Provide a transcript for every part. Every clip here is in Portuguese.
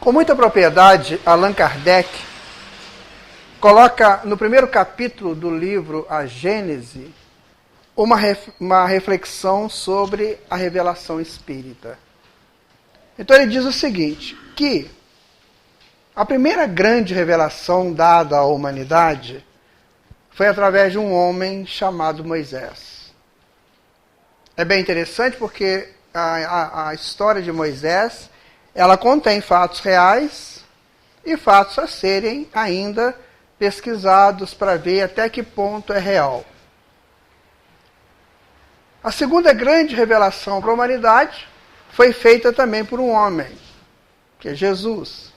Com muita propriedade, Allan Kardec coloca no primeiro capítulo do livro A Gênese uma reflexão sobre a revelação espírita. Então ele diz o seguinte, que a primeira grande revelação dada à humanidade foi através de um homem chamado Moisés. É bem interessante porque a história de Moisés, ela contém fatos reais e fatos a serem ainda pesquisados para ver até que ponto é real. A segunda grande revelação para a humanidade foi feita também por um homem, que é Jesus.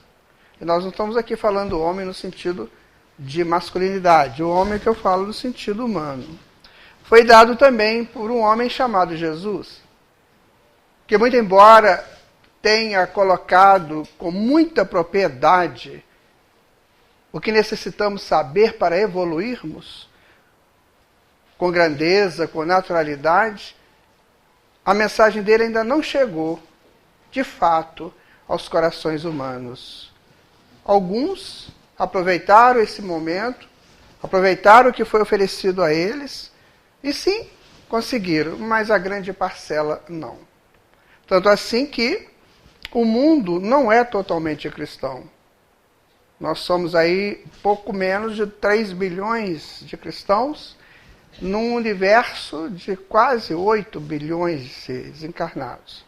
E nós não estamos aqui falando homem no sentido de masculinidade, o homem que eu falo no sentido humano. Foi dado também por um homem chamado Jesus, que muito embora tenha colocado com muita propriedade o que necessitamos saber para evoluirmos, com grandeza, com naturalidade, a mensagem dele ainda não chegou, de fato, aos corações humanos. Alguns aproveitaram esse momento, aproveitaram o que foi oferecido a eles, e sim, conseguiram, mas a grande parcela não. Tanto assim que o mundo não é totalmente cristão. Nós somos aí pouco menos de 3 bilhões de cristãos, num universo de quase 8 bilhões de seres encarnados.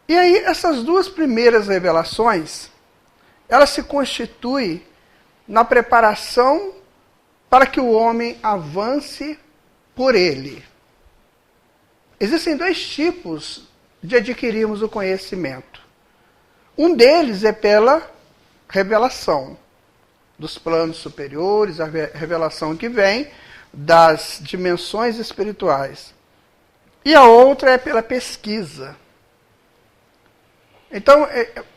E aí, essas duas primeiras revelações, elas se constituem na preparação para que o homem avance por ele. Existem dois tipos de adquirirmos o conhecimento. Um deles é pela revelação dos planos superiores, a revelação que vem das dimensões espirituais. E a outra é pela pesquisa. Então,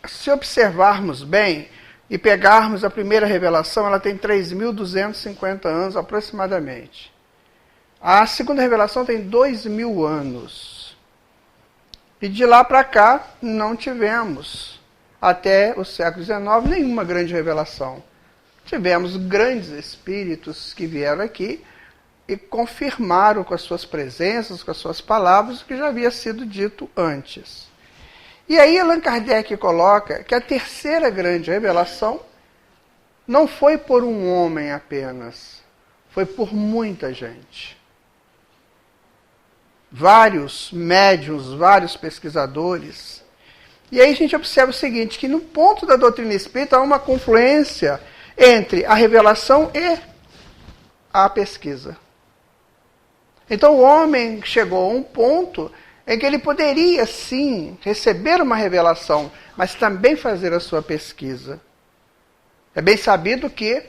se observarmos bem e pegarmos a primeira revelação, ela tem 3.250 anos aproximadamente. A segunda revelação tem 2.000 anos. E de lá para cá não tivemos, até o século XIX, nenhuma grande revelação. Tivemos grandes espíritos que vieram aqui e confirmaram com as suas presenças, com as suas palavras, o que já havia sido dito antes. E aí Allan Kardec coloca que a terceira grande revelação não foi por um homem apenas, foi por muita gente. Vários médiuns, vários pesquisadores. E aí a gente observa o seguinte, que no ponto da doutrina espírita há uma confluência entre a revelação e a pesquisa. Então o homem chegou a um ponto em que ele poderia, sim, receber uma revelação, mas também fazer a sua pesquisa. É bem sabido que,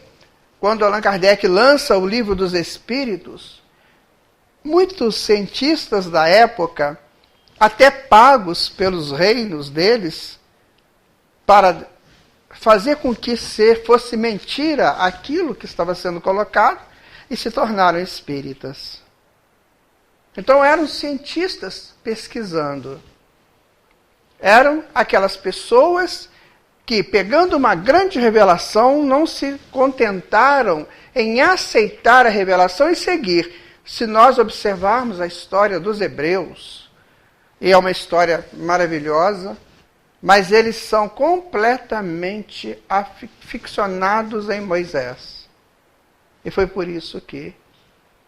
quando Allan Kardec lança o Livro dos Espíritos, muitos cientistas da época, até pagos pelos reinos deles, para fazer com que fosse mentira aquilo que estava sendo colocado, e se tornaram espíritas. Então eram cientistas pesquisando. Eram aquelas pessoas que, pegando uma grande revelação, não se contentaram em aceitar a revelação e seguir. Se nós observarmos a história dos hebreus, e é uma história maravilhosa, mas eles são completamente aficionados em Moisés. E foi por isso que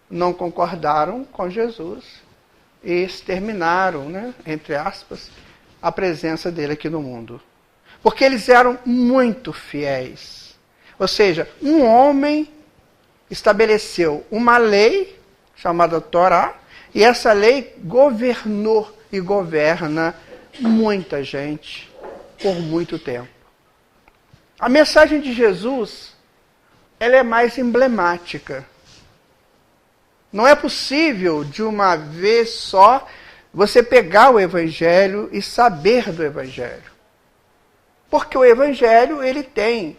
não concordaram com Jesus e exterminaram, entre aspas, a presença dele aqui no mundo. Porque eles eram muito fiéis. Ou seja, um homem estabeleceu uma lei chamada Torá, e essa lei governou e governa muita gente por muito tempo. A mensagem de Jesus, ela é mais emblemática. Não é possível, de uma vez só, você pegar o Evangelho e saber do Evangelho. Porque o Evangelho, ele tem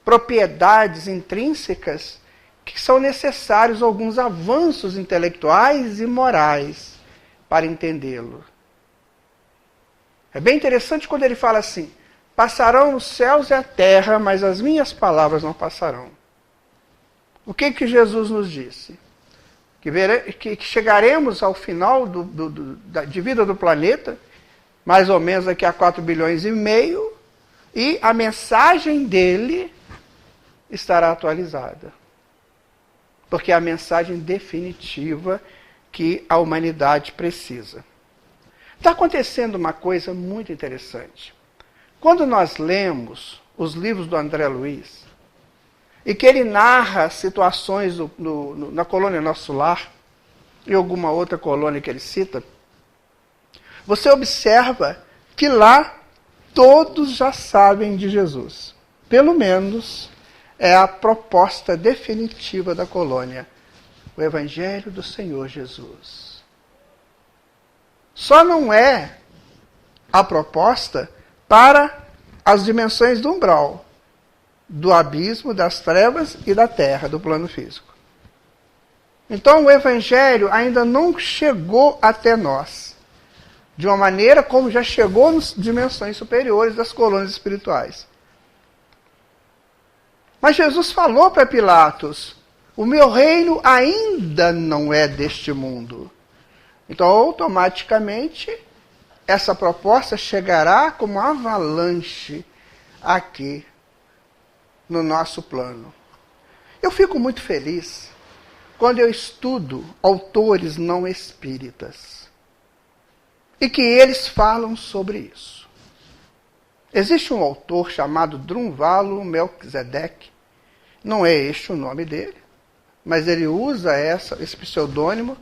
propriedades intrínsecas que são necessários alguns avanços intelectuais e morais para entendê-lo. É bem interessante quando ele fala assim, Passarão os céus e a terra, mas as minhas palavras não passarão. O que Jesus nos disse? Que chegaremos ao final de vida do planeta, mais ou menos daqui a 4 bilhões e meio, e a mensagem dele estará atualizada. Porque é a mensagem definitiva que a humanidade precisa. Está acontecendo uma coisa muito interessante. Quando nós lemos os livros do André Luiz, e que ele narra situações na colônia Nosso Lar, e alguma outra colônia que ele cita, você observa que lá todos já sabem de Jesus. Pelo menos é a proposta definitiva da colônia. O Evangelho do Senhor Jesus. Só não é a proposta para as dimensões do umbral, do abismo, das trevas e da terra, do plano físico. Então o Evangelho ainda não chegou até nós, de uma maneira como já chegou nas dimensões superiores das colônias espirituais. Mas Jesus falou para Pilatos, o meu reino ainda não é deste mundo. Então, automaticamente, essa proposta chegará como uma avalanche aqui no nosso plano. Eu fico muito feliz quando eu estudo autores não espíritas e que eles falam sobre isso. Existe um autor chamado Drunvalo Melquisedeque, não é este o nome dele, mas ele usa esse pseudônimo.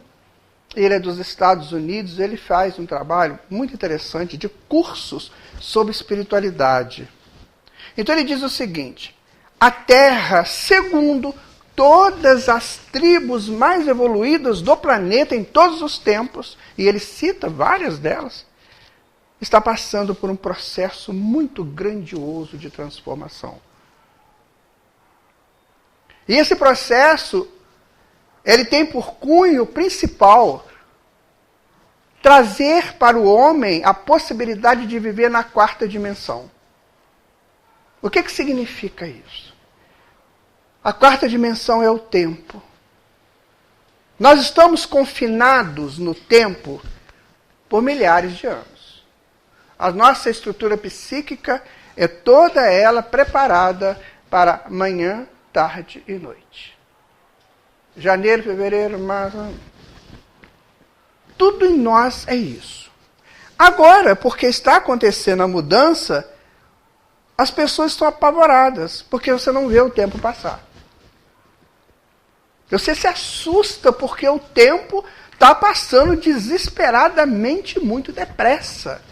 Ele é dos Estados Unidos, ele faz um trabalho muito interessante de cursos sobre espiritualidade. Então ele diz o seguinte, a Terra, segundo todas as tribos mais evoluídas do planeta em todos os tempos, e ele cita várias delas, está passando por um processo muito grandioso de transformação. E esse processo, ele tem por cunho principal trazer para o homem a possibilidade de viver na 4ª dimensão. O que significa isso? A 4ª dimensão é o tempo. Nós estamos confinados no tempo por milhares de anos. A nossa estrutura psíquica é toda ela preparada para manhã, tarde e noite. Janeiro, fevereiro, março. Tudo em nós é isso. Agora, porque está acontecendo a mudança, as pessoas estão apavoradas, porque você não vê o tempo passar. Você se assusta porque o tempo está passando desesperadamente muito depressa.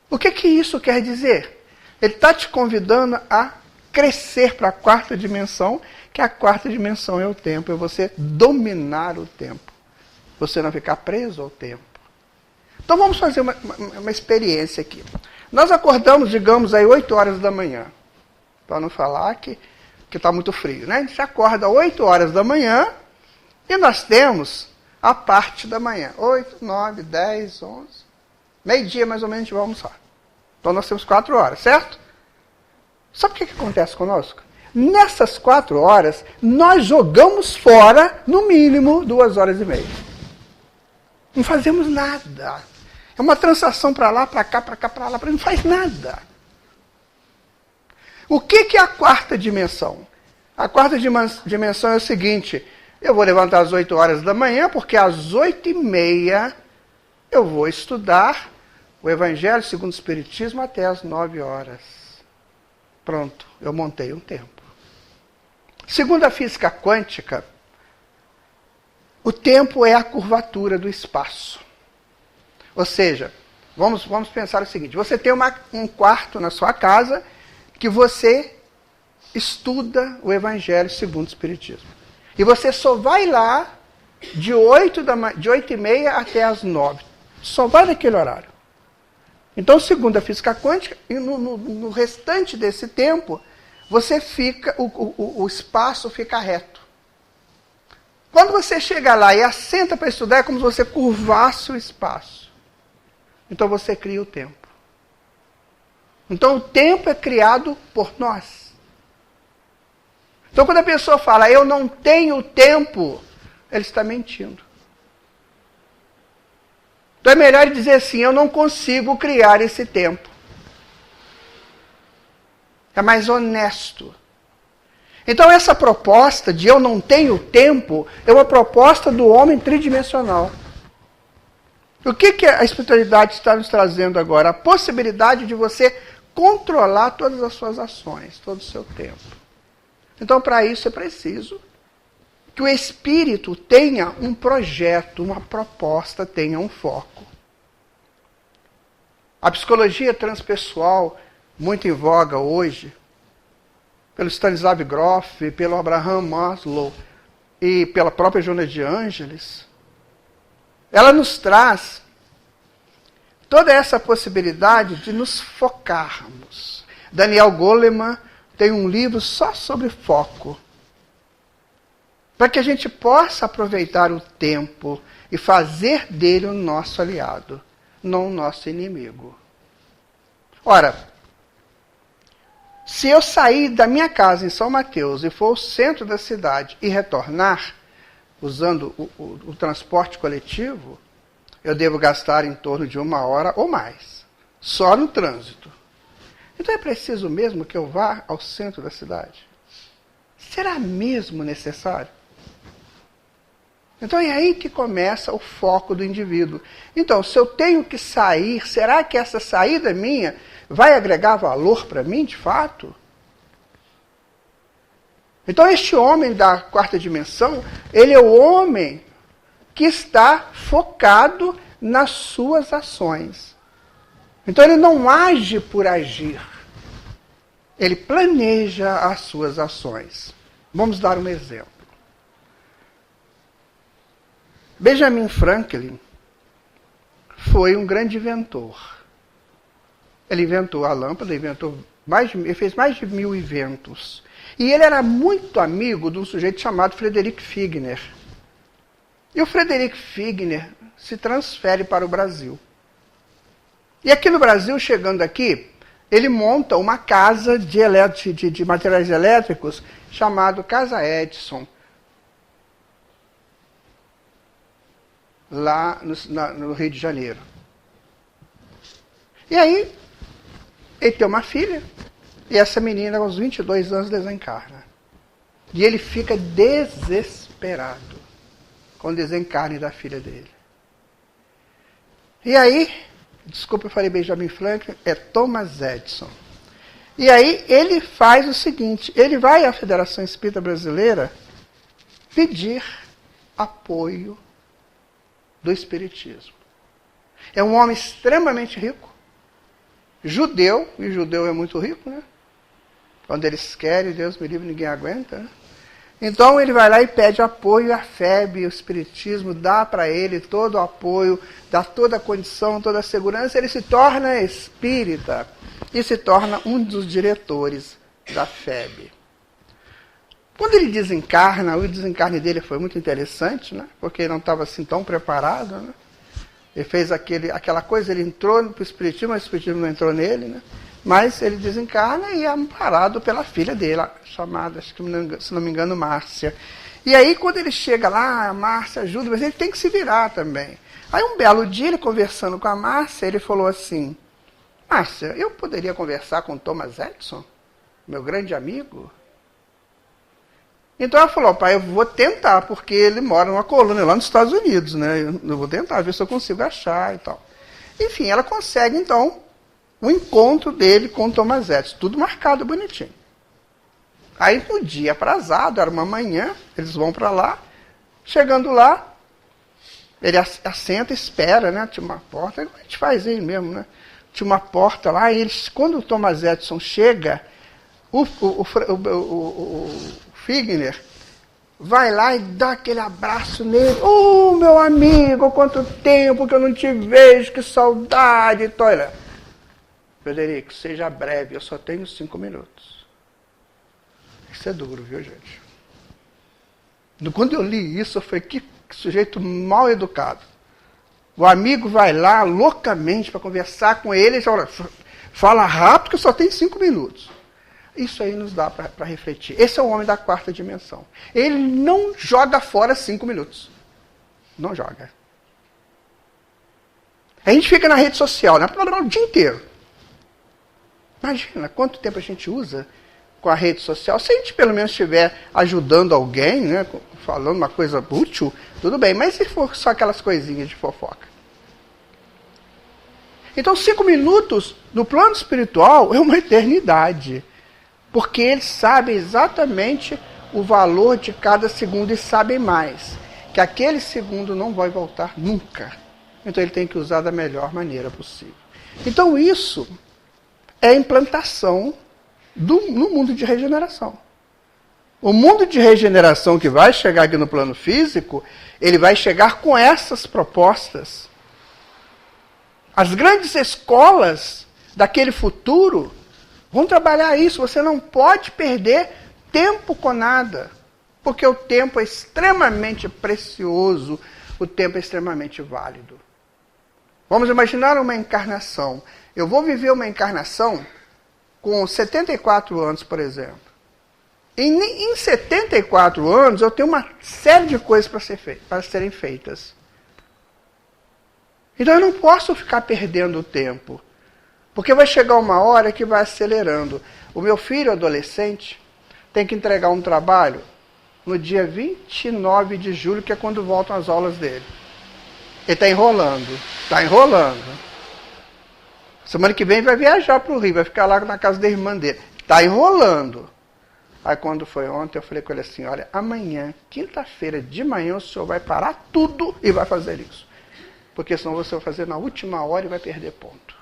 O que isso quer dizer? Ele está te convidando a crescer para a 4ª dimensão, que a 4ª dimensão é o tempo, é você dominar o tempo. Você não ficar preso ao tempo. Então vamos fazer uma experiência aqui. Nós acordamos, digamos, aí 8 horas da manhã. Para não falar que está muito frio, né? A gente acorda 8 horas da manhã e nós temos a parte da manhã. 8, 9, 10, 11. Meio-dia mais ou menos a gente vai almoçar. Então nós temos 4 horas, certo? Sabe o que acontece conosco? Nessas 4 horas, nós jogamos fora, no mínimo, 2 horas e meia. Não fazemos nada. É uma transação para lá, para cá, para cá, para lá, não faz nada. O que é a 4ª dimensão? A 4ª dimensão é o seguinte, eu vou levantar às 8 horas da manhã, porque às 8h30 eu vou estudar o Evangelho segundo o Espiritismo até às 9 horas. Pronto, eu montei um tempo. Segundo a física quântica, o tempo é a curvatura do espaço. Ou seja, vamos pensar o seguinte, você tem um quarto na sua casa que você estuda o Evangelho segundo o Espiritismo. E você só vai lá de 8h30 até as 9. Só vai naquele horário. Então, segundo a física quântica, no restante desse tempo, você fica, o espaço fica reto. Quando você chega lá e assenta para estudar, é como se você curvasse o espaço. Então você cria o tempo. Então o tempo é criado por nós. Então quando a pessoa fala, eu não tenho tempo, ele está mentindo. Então é melhor ele dizer assim, eu não consigo criar esse tempo. É mais honesto. Então essa proposta de eu não tenho tempo é uma proposta do homem tridimensional. O que a espiritualidade está nos trazendo agora? A possibilidade de você controlar todas as suas ações, todo o seu tempo. Então para isso é preciso que o espírito tenha um projeto, uma proposta, tenha um foco. A psicologia transpessoal, muito em voga hoje, pelo Stanislav Grof, pelo Abraham Maslow e pela própria Joana de Ângeles, ela nos traz toda essa possibilidade de nos focarmos. Daniel Goleman tem um livro só sobre foco, para que a gente possa aproveitar o tempo e fazer dele o nosso aliado, não o nosso inimigo. Ora, se eu sair da minha casa em São Mateus e for ao centro da cidade e retornar, usando o transporte coletivo, eu devo gastar em torno de 1 hora ou mais, só no trânsito. Então é preciso mesmo que eu vá ao centro da cidade? Será mesmo necessário? Então é aí que começa o foco do indivíduo. Então, se eu tenho que sair, será que essa saída minha vai agregar valor para mim, de fato? Então este homem da 4ª dimensão, ele é o homem que está focado nas suas ações. Então ele não age por agir. Ele planeja as suas ações. Vamos dar um exemplo. Benjamin Franklin foi um grande inventor. Ele inventou a lâmpada, ele fez mais de 1000 inventos. E ele era muito amigo de um sujeito chamado Frederick Figner. E o Frederick Figner se transfere para o Brasil. E aqui no Brasil, chegando aqui, ele monta uma casa de materiais elétricos chamado Casa Edison, lá no Rio de Janeiro. E aí, ele tem uma filha, e essa menina, aos 22 anos, desencarna. E ele fica desesperado com o desencarne da filha dele. E aí, desculpa, eu falei Benjamin Franklin, é Thomas Edison. E aí, ele faz o seguinte, ele vai à Federação Espírita Brasileira pedir apoio do Espiritismo. É um homem extremamente rico, judeu, e judeu é muito rico, né? Quando eles querem, Deus me livre, ninguém aguenta, né? Então ele vai lá e pede apoio à FEB, o Espiritismo dá para ele todo o apoio, dá toda a condição, toda a segurança, ele se torna espírita e se torna um dos diretores da FEB. Quando ele desencarna, o desencarne dele foi muito interessante, né? Porque ele não estava assim tão preparado, né? Ele fez aquela coisa, ele entrou para o Espiritismo, mas o Espiritismo não entrou nele, né? Mas ele desencarna e é amparado pela filha dele, chamada, acho que, se não me engano, Márcia. E aí, quando ele chega lá, a Márcia ajuda, mas ele tem que se virar também. Aí, um belo dia, ele conversando com a Márcia, ele falou assim, Márcia, eu poderia conversar com Thomas Edison, meu grande amigo? Então ela falou, pai, eu vou tentar, porque ele mora numa colônia lá nos Estados Unidos, né? Eu vou tentar, ver se eu consigo achar e tal. Enfim, ela consegue, então, o encontro dele com Thomas Edison, tudo marcado bonitinho. Aí, no dia aprazado, era uma manhã, eles vão para lá, chegando lá, ele assenta, espera, né? Tinha uma porta, a gente faz aí mesmo, né? Tinha uma porta lá, e eles, quando o Thomas Edison chega, o Figner vai lá e dá aquele abraço nele. Oh, meu amigo, quanto tempo que eu não te vejo, que saudade. Então, olha, Frederico, seja breve, eu só tenho 5 minutos. Isso é duro, viu, gente? Quando eu li isso, eu falei, que sujeito mal educado. O amigo vai lá loucamente para conversar com ele e fala, Fala rápido que só tem 5 minutos. Isso aí nos dá para refletir. Esse é o homem da quarta dimensão. Ele não joga fora 5 minutos. Não joga. A gente fica na rede social, né? O dia inteiro. Imagina quanto tempo a gente usa com a rede social. Se a gente pelo menos estiver ajudando alguém, né? Falando uma coisa útil, tudo bem. Mas se for só aquelas coisinhas de fofoca? Então 5 minutos no plano espiritual é uma eternidade. Porque eles sabem exatamente o valor de cada segundo e sabem mais. Que aquele segundo não vai voltar nunca. Então ele tem que usar da melhor maneira possível. Então isso é a implantação no mundo de regeneração. O mundo de regeneração que vai chegar aqui no plano físico, ele vai chegar com essas propostas. As grandes escolas daquele futuro vão trabalhar isso. Você não pode perder tempo com nada. Porque o tempo é extremamente precioso, o tempo é extremamente válido. Vamos imaginar uma encarnação. Eu vou viver uma encarnação com 74 anos, por exemplo. Em 74 anos, eu tenho uma série de coisas para serem feitas. Então eu não posso ficar perdendo o tempo. Porque vai chegar uma hora que vai acelerando. O meu filho adolescente tem que entregar um trabalho no dia 29 de julho, que é quando voltam as aulas dele. Ele está enrolando. Está enrolando. Semana que vem vai viajar para o Rio, vai ficar lá na casa da irmã dele. Está enrolando. Aí quando foi ontem, eu falei com ele assim, olha, amanhã, quinta-feira de manhã, o senhor vai parar tudo e vai fazer isso. Porque senão você vai fazer na última hora e vai perder ponto.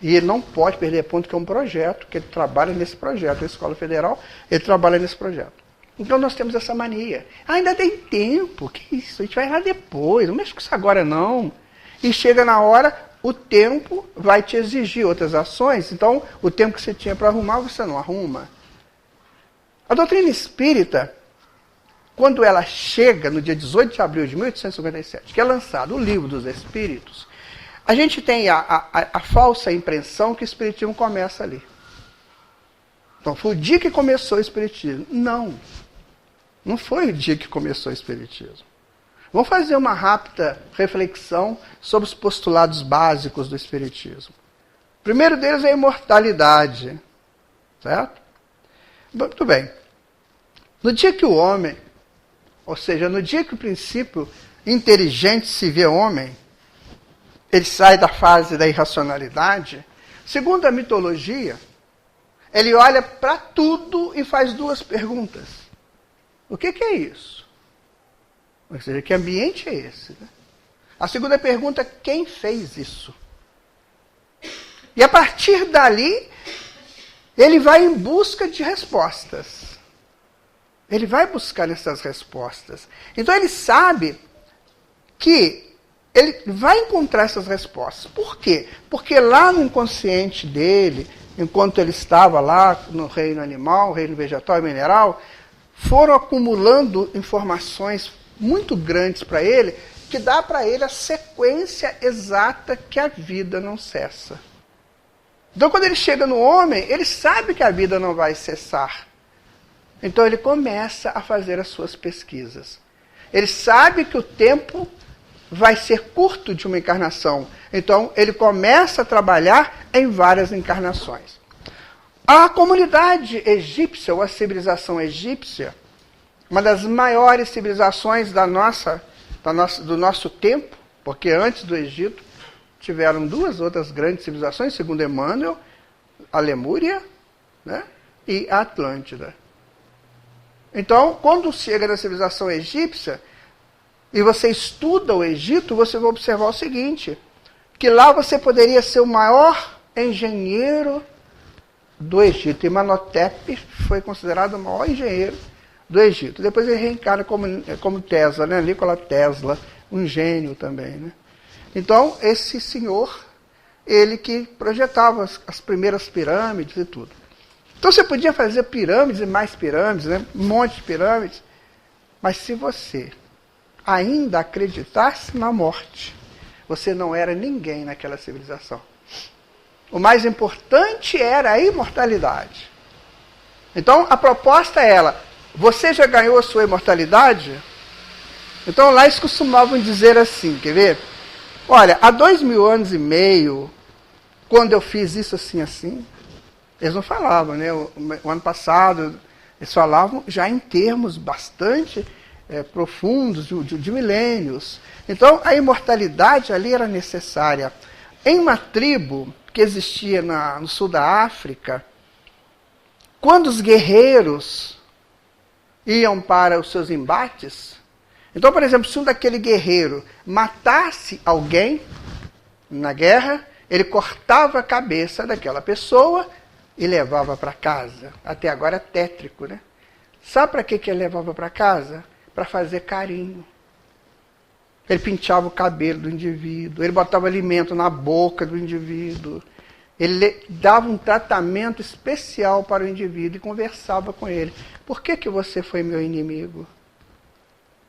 E ele não pode perder ponto, porque é um projeto, que ele trabalha nesse projeto. A Escola Federal, ele trabalha nesse projeto. Então nós temos essa mania. Ainda tem tempo, que isso? A gente vai lá depois, não mexe com isso agora não. E chega na hora, o tempo vai te exigir outras ações, então o tempo que você tinha para arrumar, você não arruma. A doutrina espírita, quando ela chega no dia 18 de abril de 1857, que é lançado o Livro dos Espíritos, a gente tem a falsa impressão que o Espiritismo começa ali. Então foi o dia que começou o Espiritismo. Não foi o dia que começou o Espiritismo. Vamos fazer uma rápida reflexão sobre os postulados básicos do Espiritismo. O primeiro deles é a imortalidade. Certo? Muito bem. No dia que o homem, ou seja, no dia que o princípio inteligente se vê homem, ele sai da fase da irracionalidade, segundo a mitologia, ele olha para tudo e faz 2 perguntas. O que é isso? Ou seja, que ambiente é esse? Né? A segunda pergunta, quem fez isso? E a partir dali, ele vai em busca de respostas. Ele vai buscar essas respostas. Então ele sabe que ele vai encontrar essas respostas. Por quê? Porque lá no inconsciente dele, enquanto ele estava lá no reino animal, reino vegetal e mineral, foram acumulando informações muito grandes para ele, que dá para ele a sequência exata que a vida não cessa. Então, quando ele chega no homem, ele sabe que a vida não vai cessar. Então, ele começa a fazer as suas pesquisas. Ele sabe que o tempo vai ser curto de uma encarnação. Então, ele começa a trabalhar em várias encarnações. A comunidade egípcia, ou a civilização egípcia, uma das maiores civilizações do nosso tempo, porque antes do Egito tiveram 2 outras grandes civilizações, segundo Emmanuel, a Lemúria, né, e a Atlântida. Então, quando chega na civilização egípcia, e você estuda o Egito, você vai observar o seguinte, que lá você poderia ser o maior engenheiro do Egito. Imhotep foi considerado o maior engenheiro do Egito. Depois ele reencarna como Tesla, né? Nikola Tesla, um gênio também. Né? Então, esse senhor, ele que projetava as primeiras pirâmides e tudo. Então você podia fazer pirâmides e mais pirâmides, né? Um monte de pirâmides, mas se você ainda acreditasse na morte, você não era ninguém naquela civilização. O mais importante era a imortalidade. Então, a proposta é ela, você já ganhou a sua imortalidade? Então, lá eles costumavam dizer assim, quer ver? Olha, há 2000 anos e meio, quando eu fiz isso assim, assim, eles não falavam, né? O ano passado, eles falavam já em termos bastante profundos, de milênios. Então, a imortalidade ali era necessária. Em uma tribo que existia no sul da África, quando os guerreiros iam para os seus embates, então, por exemplo, se um daquele guerreiro matasse alguém na guerra, ele cortava a cabeça daquela pessoa e levava para casa. Até agora é tétrico, né? Sabe para que ele levava para casa? Para fazer carinho. Ele penteava o cabelo do indivíduo, ele botava alimento na boca do indivíduo, ele dava um tratamento especial para o indivíduo e conversava com ele. Por que você foi meu inimigo?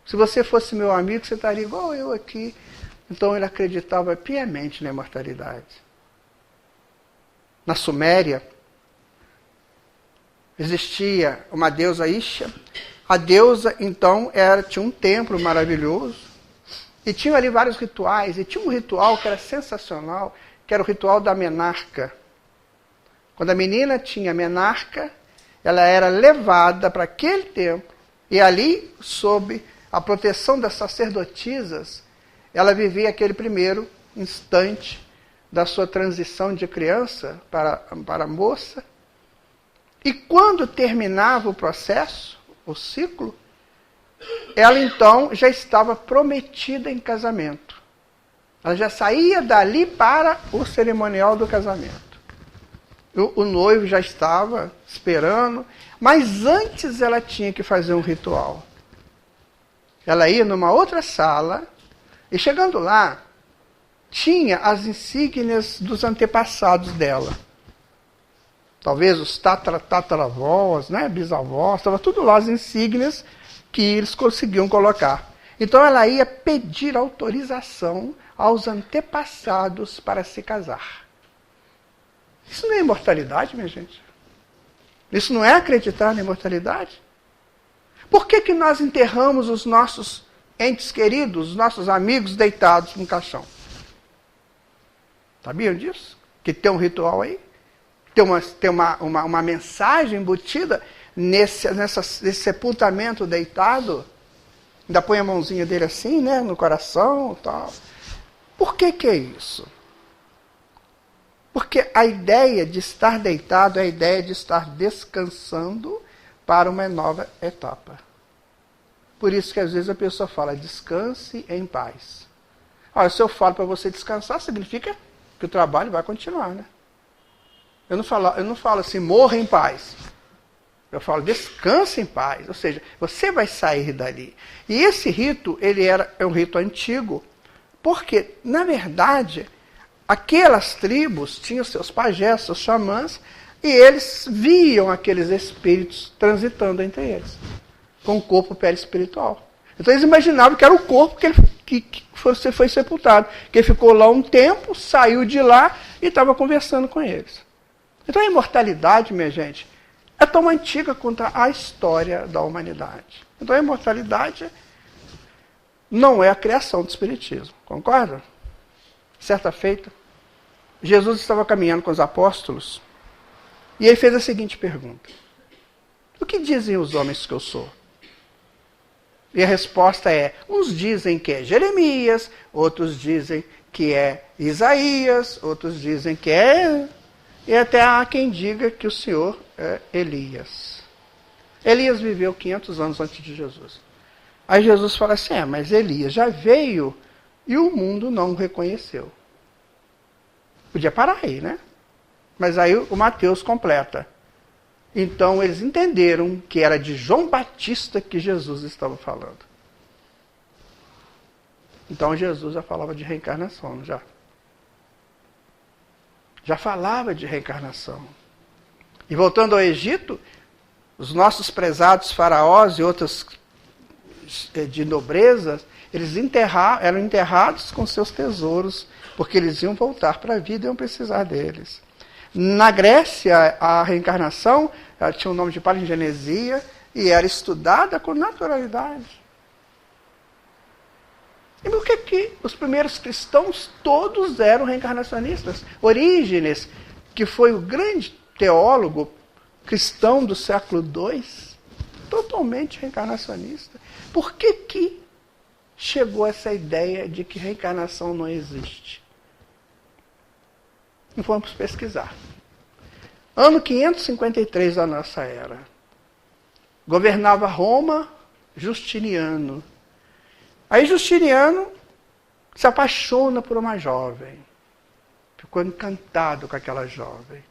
Se você fosse meu amigo, você estaria igual eu aqui. Então ele acreditava piamente na imortalidade. Na Suméria, existia uma deusa Isha. A deusa, então, tinha um templo maravilhoso. E tinha ali vários rituais. E tinha um ritual que era sensacional, que era o ritual da menarca. Quando a menina tinha menarca, ela era levada para aquele templo. E ali, sob a proteção das sacerdotisas, ela vivia aquele primeiro instante da sua transição de criança para moça. E quando terminava o processo, o ciclo, ela então já estava prometida em casamento. Ela já saía dali para o cerimonial do casamento. O noivo já estava esperando, mas antes ela tinha que fazer um ritual. Ela ia numa outra sala, e chegando lá, tinha as insígnias dos antepassados dela. Talvez os tataravós, né, bisavós, estava tudo lá as insígnias que eles conseguiam colocar. Então ela ia pedir autorização aos antepassados para se casar. Isso não é imortalidade, minha gente? Isso não é acreditar na imortalidade? Por que nós enterramos os nossos entes queridos, os nossos amigos deitados no caixão? Sabiam disso? Que tem um ritual aí? Tem uma mensagem embutida nesse sepultamento deitado? Ainda põe a mãozinha dele assim, né, no coração e tal. Por que é isso? Porque a ideia de estar deitado é a ideia de estar descansando para uma nova etapa. Por isso que às vezes a pessoa fala, descanse em paz. Olha, se eu falo para você descansar, significa que o trabalho vai continuar, né? Eu não falo assim, morra em paz. Eu falo, descanse em paz. Ou seja, você vai sair dali. E esse rito, é um rito antigo, porque, na verdade, aquelas tribos tinham seus pajés, seus xamãs, e eles viam aqueles espíritos transitando entre eles, com o corpo perispiritual. Então eles imaginavam que era o corpo que foi sepultado, que ele ficou lá um tempo, saiu de lá e estava conversando com eles. Então a imortalidade, minha gente, é tão antiga quanto a história da humanidade. Então a imortalidade não é a criação do Espiritismo, concorda? Certa feita, Jesus estava caminhando com os apóstolos e ele fez a seguinte pergunta: o que dizem os homens que eu sou? E a resposta é, uns dizem que é Jeremias, outros dizem que é Isaías, outros dizem que é... E até há quem diga que o Senhor é Elias. Elias viveu 500 anos antes de Jesus. Aí Jesus fala assim, mas Elias já veio e o mundo não o reconheceu. Podia parar aí, né? Mas aí o Mateus completa. Então eles entenderam que era de João Batista que Jesus estava falando. Então Jesus já falava de reencarnação, não já? Já falava de reencarnação. E voltando ao Egito, os nossos prezados faraós e outros de nobreza, eles eram enterrados com seus tesouros, porque eles iam voltar para a vida e iam precisar deles. Na Grécia, a reencarnação ela tinha o nome de palingenesia e era estudada com naturalidade. E por que os primeiros cristãos todos eram reencarnacionistas? Orígenes, que foi o grande teólogo cristão do século II, totalmente reencarnacionista. Por que chegou essa ideia de que reencarnação não existe? E vamos pesquisar. Ano 553 da nossa era. Governava Roma Justiniano. Aí Justiniano se apaixona por uma jovem. Ficou encantado com aquela jovem.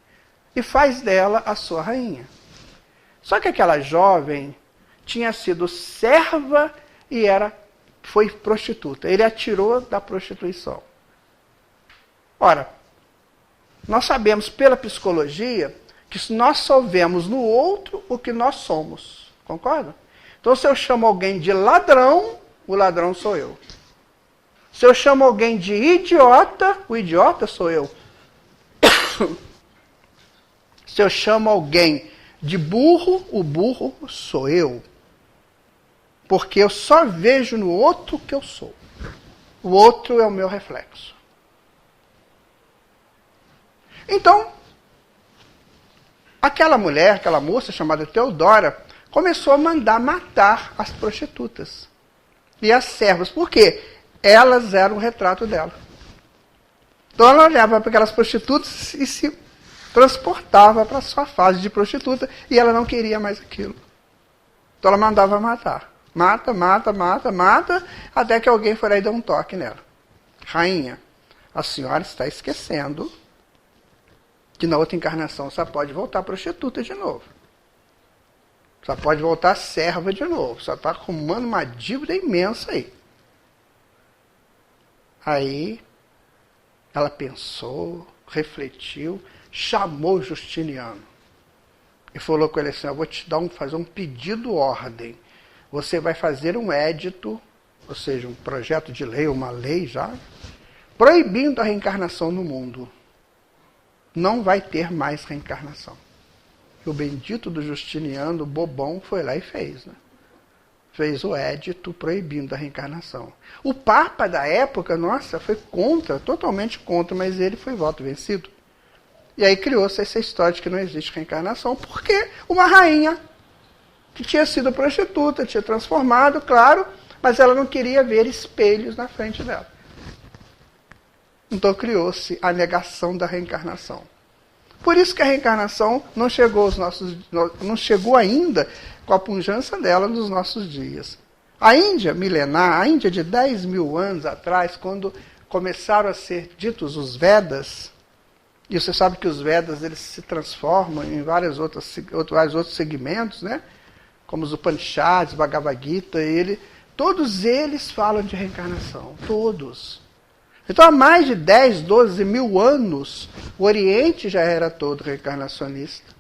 E faz dela a sua rainha. Só que aquela jovem tinha sido serva e foi prostituta. Ele a tirou da prostituição. Ora, nós sabemos pela psicologia que nós só vemos no outro o que nós somos. Concorda? Então, se eu chamo alguém de ladrão, o ladrão sou eu. Se eu chamo alguém de idiota, o idiota sou eu. Se eu chamo alguém de burro, o burro sou eu. Porque eu só vejo no outro o que eu sou. O outro é o meu reflexo. Então, aquela mulher, aquela moça chamada Teodora, começou a mandar matar as prostitutas e as servas. Por quê? Elas eram o retrato dela. Então ela olhava para aquelas prostitutas e se transportava para a sua fase de prostituta e ela não queria mais aquilo. Então ela mandava matar. Mata, mata, mata, mata, até que alguém foi lá e deu um toque nela. Rainha, a senhora está esquecendo que na outra encarnação só pode voltar prostituta de novo. Só pode voltar serva de novo. Só está arrumando uma dívida imensa aí. Aí, ela pensou, refletiu, chamou Justiniano. E falou com ele assim, eu vou te fazer um pedido ordem. Você vai fazer um édito, ou seja, um projeto de lei, uma lei já, proibindo a reencarnação no mundo. Não vai ter mais reencarnação. E o bendito do Justiniano, bobão, foi lá e fez. Né? Fez o édito proibindo a reencarnação. O Papa da época, nossa, foi contra, totalmente contra, mas ele foi voto vencido. E aí criou-se essa história de que não existe reencarnação, porque uma rainha que tinha sido prostituta, tinha transformado, claro, mas ela não queria ver espelhos na frente dela. Então criou-se a negação da reencarnação. Por isso que a reencarnação não chegou ainda com a pujança dela nos nossos dias. A Índia milenar, a Índia de 10 mil anos atrás, quando começaram a ser ditos os Vedas, e você sabe que os Vedas eles se transformam em vários outros segmentos, né? Como os Upanishads, Bhagavad Gita, todos eles falam de reencarnação, todos. Então, há mais de 10, 12 mil anos, o Oriente já era todo reencarnacionista.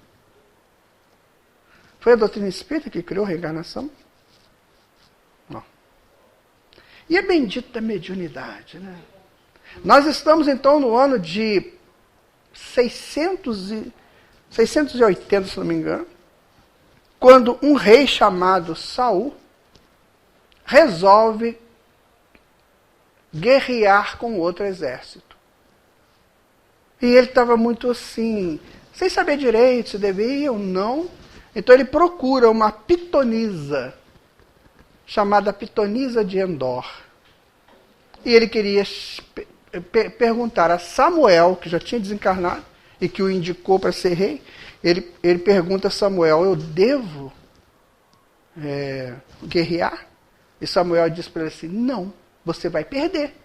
Foi a doutrina espírita que criou a reencarnação? Não. E a bendita mediunidade, né? Nós estamos, então, no ano de 680, se não me engano, quando um rei chamado Saul resolve guerrear com outro exército. E ele estava muito assim, sem saber direito se devia ou não. Então ele procura uma pitonisa, chamada Pitonisa de Endor. E ele queria perguntar a Samuel, que já tinha desencarnado, e que o indicou para ser rei, ele pergunta a Samuel, eu devo guerrear? E Samuel diz para ele assim, não, você vai perder.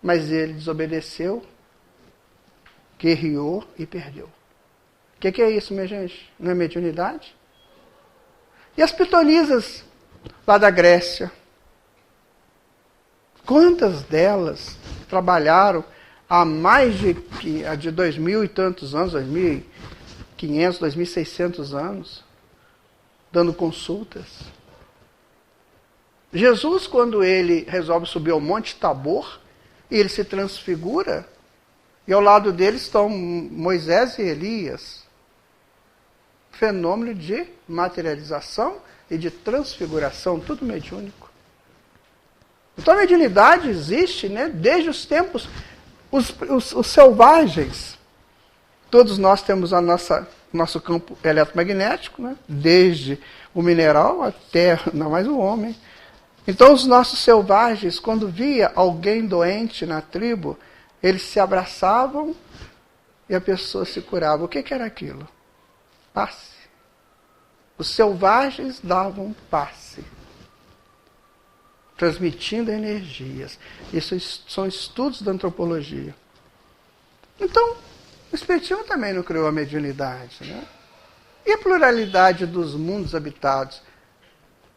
Mas ele desobedeceu, guerreou e perdeu. O que é isso, minha gente? Não é mediunidade? E as pitonisas lá da Grécia? Quantas delas trabalharam há mais de 2.000 e tantos anos, 2.500, 2.600 anos, dando consultas? Jesus, quando ele resolve subir ao Monte Tabor, e ele se transfigura, E ao lado deles estão Moisés e Elias. Fenômeno de materialização e de transfiguração, tudo mediúnico. Então a mediunidade existe, né, desde os tempos, os selvagens. Todos nós temos nosso campo eletromagnético, né, desde o mineral até, não mais o homem. Então os nossos selvagens, quando via alguém doente na tribo, eles se abraçavam e a pessoa se curava. O que era aquilo? Passe. Os selvagens davam passe, transmitindo energias. Isso são estudos da antropologia. Então, o Espiritismo também não criou a mediunidade, né? E a pluralidade dos mundos habitados?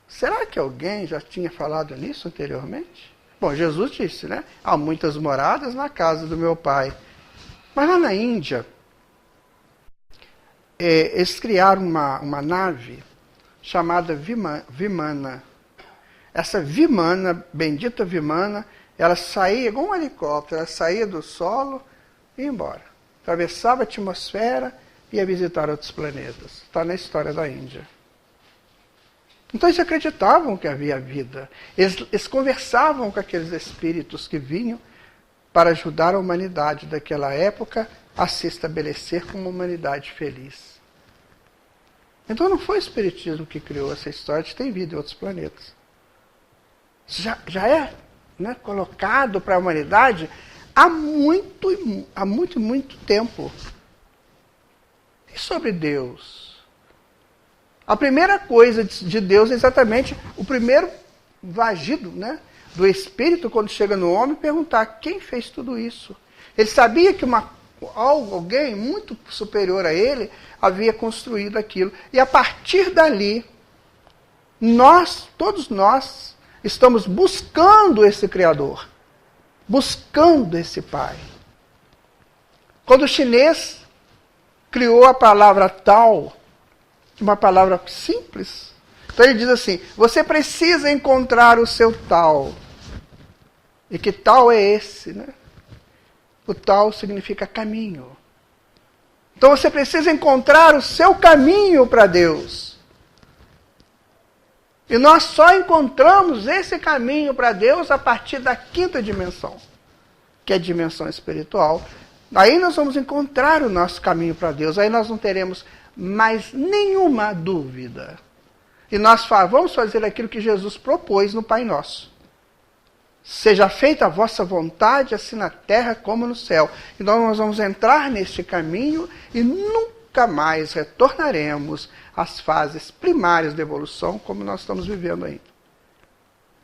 Será que alguém já tinha falado nisso anteriormente? Bom, Jesus disse, né? Há muitas moradas na casa do meu Pai. Mas lá na Índia, eles criaram uma nave chamada Vimana. Essa Vimana, bendita Vimana, ela saía igual um helicóptero, ela saía do solo e ia embora. Atravessava a atmosfera e ia visitar outros planetas. Está na história da Índia. Então eles acreditavam que havia vida. Eles conversavam com aqueles espíritos que vinham para ajudar a humanidade daquela época a se estabelecer como uma humanidade feliz. Então não foi o Espiritismo que criou essa história de ter vida em outros planetas. Já é, né, colocado para a humanidade há muito tempo. E sobre Deus? A primeira coisa de Deus é exatamente o primeiro vagido, né, do Espírito, quando chega no homem, perguntar quem fez tudo isso. Ele sabia que alguém muito superior a ele havia construído aquilo. E a partir dali, todos nós, estamos buscando esse Criador, buscando esse Pai. Quando o chinês criou a palavra Tao, uma palavra simples, então ele diz assim, você precisa encontrar o seu Tao. E que Tao é esse, né? O Tao significa caminho. Então você precisa encontrar o seu caminho para Deus. E nós só encontramos esse caminho para Deus a partir da quinta dimensão, que é a dimensão espiritual. Aí nós vamos encontrar o nosso caminho para Deus. Aí nós não teremos mais nenhuma dúvida. E nós vamos fazer aquilo que Jesus propôs no Pai Nosso. Seja feita a vossa vontade, assim na terra como no céu. Então nós vamos entrar neste caminho e nunca mais retornaremos às fases primárias da evolução como nós estamos vivendo ainda.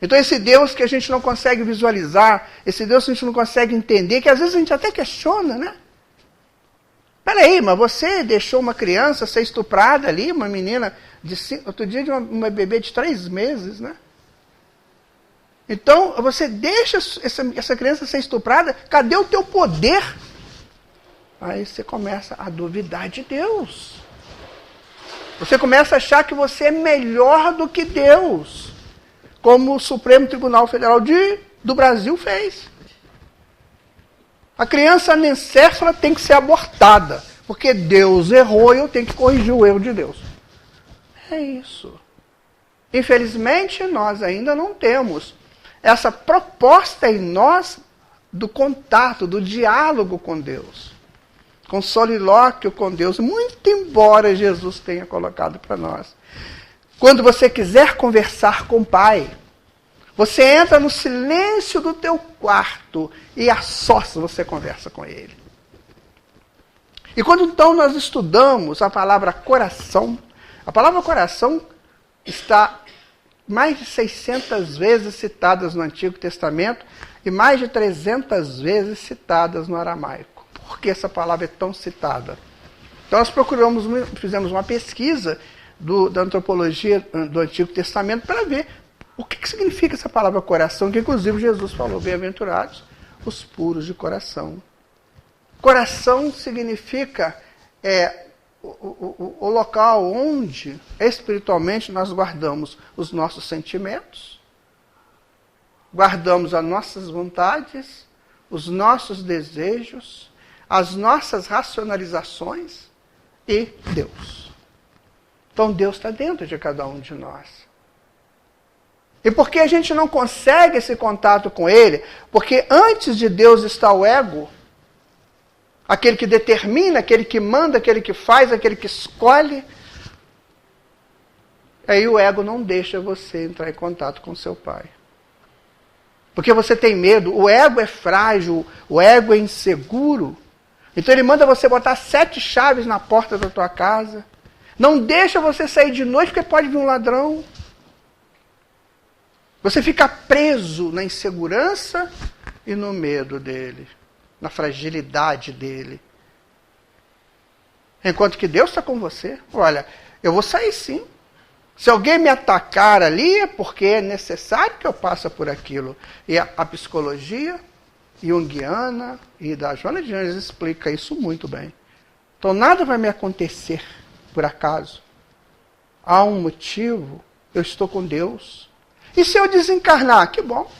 Então esse Deus que a gente não consegue visualizar, esse Deus que a gente não consegue entender, que às vezes a gente até questiona, né? Peraí, mas você deixou uma criança ser estuprada ali, uma menina, outro dia de uma bebê de 3 meses, né? Então, você deixa essa criança ser estuprada, cadê o teu poder? Aí você começa a duvidar de Deus. Você começa a achar que você é melhor do que Deus, como o Supremo Tribunal Federal do Brasil fez. A criança anencéfala tem que ser abortada, porque Deus errou e eu tenho que corrigir o erro de Deus. É isso. Infelizmente, nós ainda não temos essa proposta em nós do contato, do diálogo com Deus, com solilóquio com Deus, muito embora Jesus tenha colocado para nós. Quando você quiser conversar com o Pai, você entra no silêncio do teu quarto e a sós você conversa com Ele. E quando então nós estudamos a palavra coração, a palavra coração está mais de 600 vezes citadas no Antigo Testamento e mais de 300 vezes citadas no aramaico. Por que essa palavra é tão citada? Então nós fizemos uma pesquisa da antropologia do Antigo Testamento para ver o que significa essa palavra coração, que inclusive Jesus falou, bem-aventurados os puros de coração. Coração significa o local onde espiritualmente nós guardamos os nossos sentimentos, guardamos as nossas vontades, os nossos desejos, as nossas racionalizações e Deus. Então Deus está dentro de cada um de nós. E por que a gente não consegue esse contato com Ele? Porque antes de Deus está o ego, aquele que determina, aquele que manda, aquele que faz, aquele que escolhe. Aí o ego não deixa você entrar em contato com seu Pai. Porque você tem medo, o ego é frágil, o ego é inseguro. Então ele manda você botar 7 chaves na porta da tua casa. Não deixa você sair de noite porque pode vir um ladrão. Você fica preso na insegurança e no medo dele, na fragilidade dele. Enquanto que Deus está com você. Olha, eu vou sair sim. Se alguém me atacar ali é porque é necessário que eu passe por aquilo. E a psicologia junguiana e da Joana de Anjos explica isso muito bem. Então nada vai me acontecer por acaso. Há um motivo, eu estou com Deus. E se eu desencarnar? Que bom.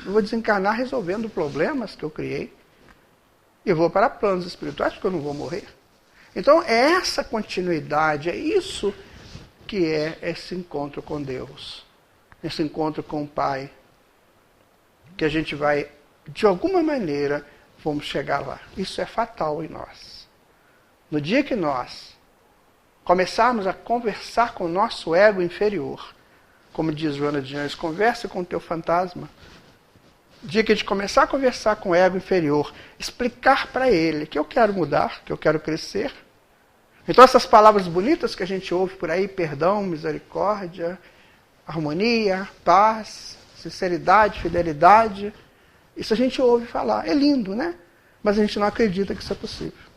Eu vou desencarnar resolvendo problemas que eu criei. E vou para planos espirituais porque eu não vou morrer. Então é essa continuidade, é isso que é esse encontro com Deus. Esse encontro com o Pai. Que a gente vai, de alguma maneira, vamos chegar lá. Isso é fatal em nós. No dia que nós começarmos a conversar com o nosso ego inferior, como diz Joana de Anjos, converse com o teu fantasma. No dia que a gente começar a conversar com o ego inferior, explicar para ele que eu quero mudar, que eu quero crescer. Então essas palavras bonitas que a gente ouve por aí, perdão, misericórdia, harmonia, paz, sinceridade, fidelidade, isso a gente ouve falar. É lindo, né? Mas a gente não acredita que isso é possível.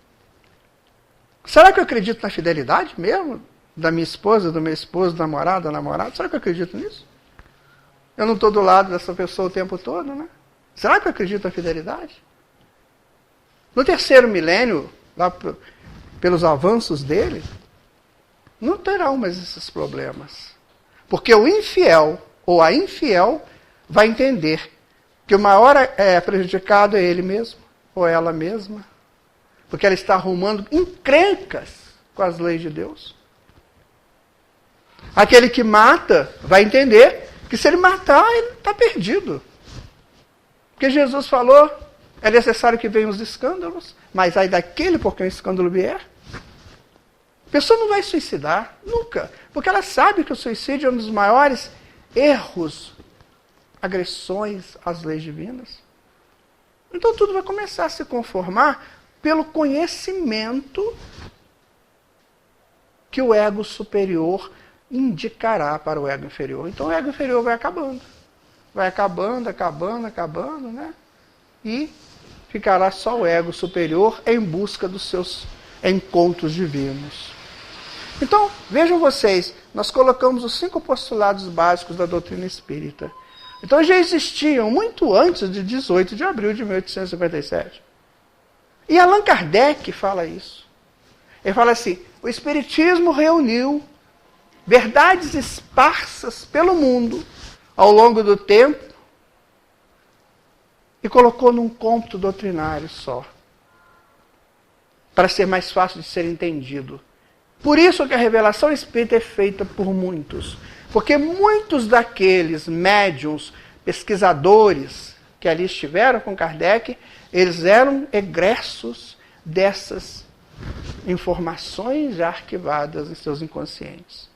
Será que eu acredito na fidelidade mesmo? Da minha esposa, do meu esposo, namorado? Será que eu acredito nisso? Eu não estou do lado dessa pessoa o tempo todo, né? Será que eu acredito na fidelidade? No terceiro milênio, lá pelos avanços dele, não terão mais esses problemas. Porque o infiel ou a infiel vai entender que o maior prejudicado é ele mesmo, ou ela mesma. Porque ela está arrumando encrencas com as leis de Deus. Aquele que mata vai entender que se ele matar, ele está perdido. Porque Jesus falou, é necessário que venham os escândalos, mas aí daquele por quem o escândalo vier. A pessoa não vai suicidar, nunca. Porque ela sabe que o suicídio é um dos maiores erros, agressões às leis divinas. Então tudo vai começar a se conformar pelo conhecimento que o ego superior indicará para o ego inferior. Então o ego inferior vai acabando. Vai acabando, né? E ficará só o ego superior em busca dos seus encontros divinos. Então, vejam vocês, nós colocamos os 5 postulados básicos da doutrina espírita. Então já existiam muito antes de 18 de abril de 1857. E Allan Kardec fala isso. Ele fala assim, o Espiritismo reuniu verdades esparsas pelo mundo ao longo do tempo e colocou num cômputo doutrinário só, para ser mais fácil de ser entendido. Por isso que a revelação espírita é feita por muitos, porque muitos daqueles médiuns, pesquisadores que ali estiveram com Kardec, eles eram egressos dessas informações já arquivadas em seus inconscientes.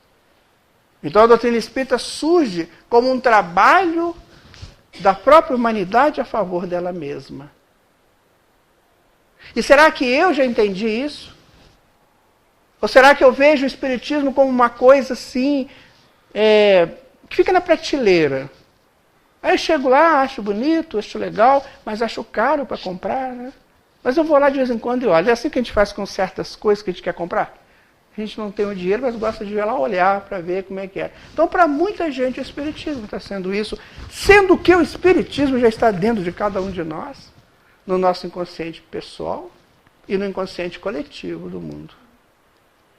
Então a doutrina espírita surge como um trabalho da própria humanidade a favor dela mesma. E será que eu já entendi isso? Ou será que eu vejo o espiritismo como uma coisa assim, que fica na prateleira? Aí eu chego lá, acho bonito, acho legal, mas acho caro para comprar, né? Mas eu vou lá de vez em quando e olho. É assim que a gente faz com certas coisas que a gente quer comprar. A gente não tem o dinheiro, mas gosta de ir lá olhar para ver como é que é. Então, para muita gente, o espiritismo está sendo isso, sendo que o espiritismo já está dentro de cada um de nós, no nosso inconsciente pessoal e no inconsciente coletivo do mundo.